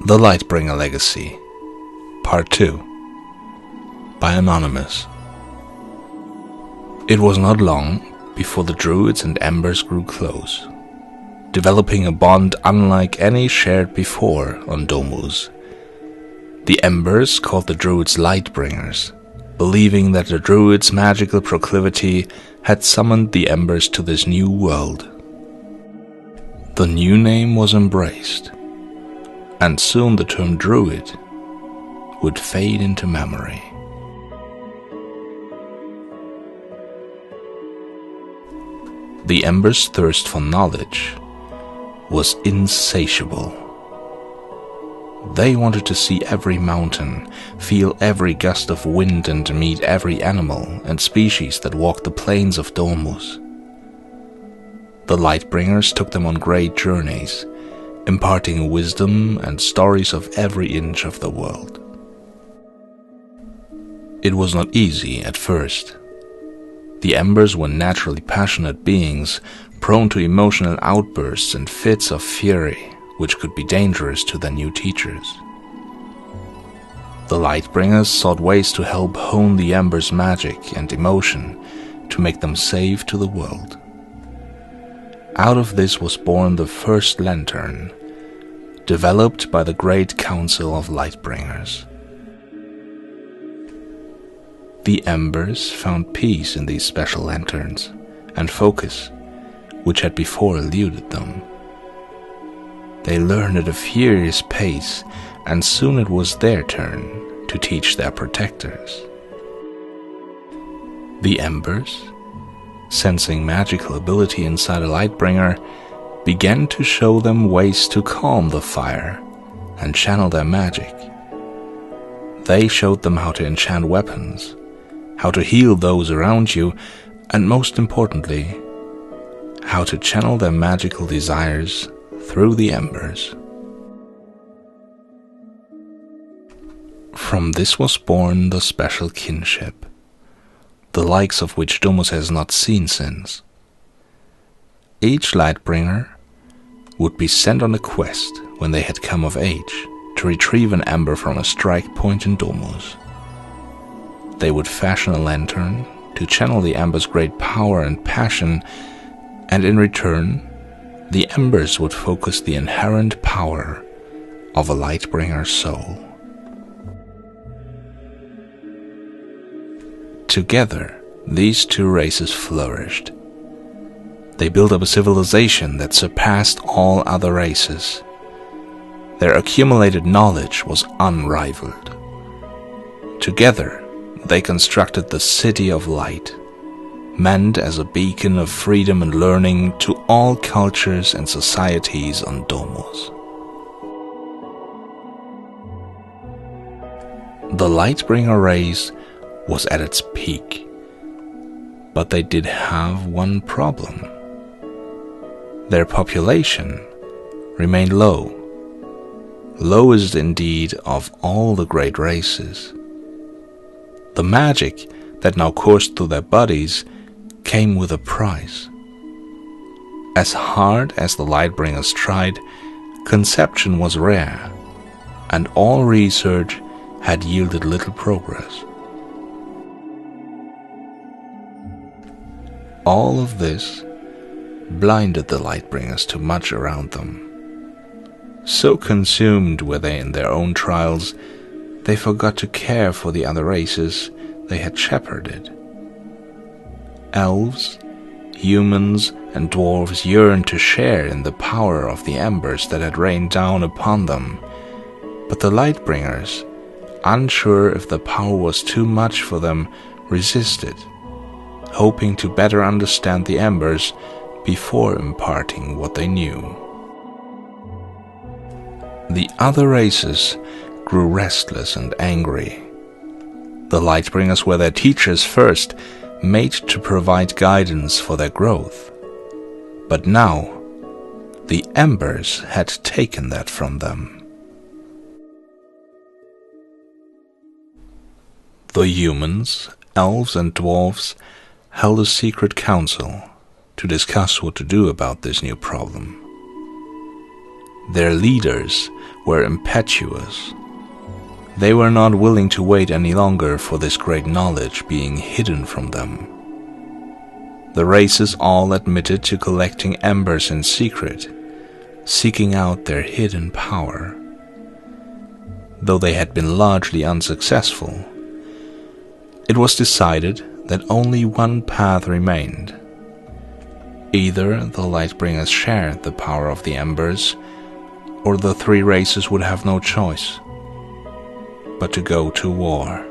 The Lightbringer Legacy, Part 2, by Anonymous. It was not long before the druids and embers grew close, developing a bond unlike any shared before on Domus. The embers called the druids Lightbringers, believing that the druids' magical proclivity had summoned the embers to this new world. The new name was embraced, and soon the term druid would fade into memory. The embers' thirst for knowledge was insatiable. They wanted to see every mountain, feel every gust of wind, and meet every animal and species that walked the plains of Domus. The Lightbringers took them on great journeys, imparting wisdom and stories of every inch of the world. It was not easy at first. The embers were naturally passionate beings, prone to emotional outbursts and fits of fury, which could be dangerous to their new teachers. The Lightbringers sought ways to help hone the embers' magic and emotion to make them safe to the world. Out of this was born the first lantern, developed by the Great Council of Lightbringers. The embers found peace in these special lanterns and focus, which had before eluded them. They learned at a furious pace, and soon it was their turn to teach their protectors. The embers, sensing magical ability inside a Lightbringer, began to show them ways to calm the fire and channel their magic. They showed them how to enchant weapons, how to heal those around you, and most importantly, how to channel their magical desires through the embers. From this was born the special kinship, the likes of which Domus has not seen since. Each Lightbringer would be sent on a quest when they had come of age to retrieve an ember from a strike point in Domus. They would fashion a lantern to channel the ember's great power and passion, and in return, the embers would focus the inherent power of a Lightbringer's soul. Together, these two races flourished. They built up a civilization that surpassed all other races. Their accumulated knowledge was unrivaled. Together, they constructed the City of Light, meant as a beacon of freedom and learning to all cultures and societies on Domus. The Lightbringer race was at its peak, but they did have one problem. Their population remained low, lowest indeed of all the great races. The magic that now coursed through their bodies came with a price. As hard as the Lightbringers tried, conception was rare, and all research had yielded little progress. All of this blinded the Lightbringers to much around them. So consumed were they in their own trials, they forgot to care for the other races they had shepherded. Elves, humans, and dwarves yearned to share in the power of the embers that had rained down upon them, but the Lightbringers, unsure if the power was too much for them, resisted, hoping to better understand the embers before imparting what they knew. The other races grew restless and angry. The Lightbringers were their teachers first, made to provide guidance for their growth. But now, the embers had taken that from them. The humans, elves, and dwarves held a secret council to discuss what to do about this new problem. Their leaders were impetuous. They were not willing to wait any longer for this great knowledge being hidden from them. The races all admitted to collecting embers in secret, seeking out their hidden power. Though they had been largely unsuccessful, it was decided that only one path remained. Either the Lightbringers shared the power of the embers, or the three races would have no choice but to go to war.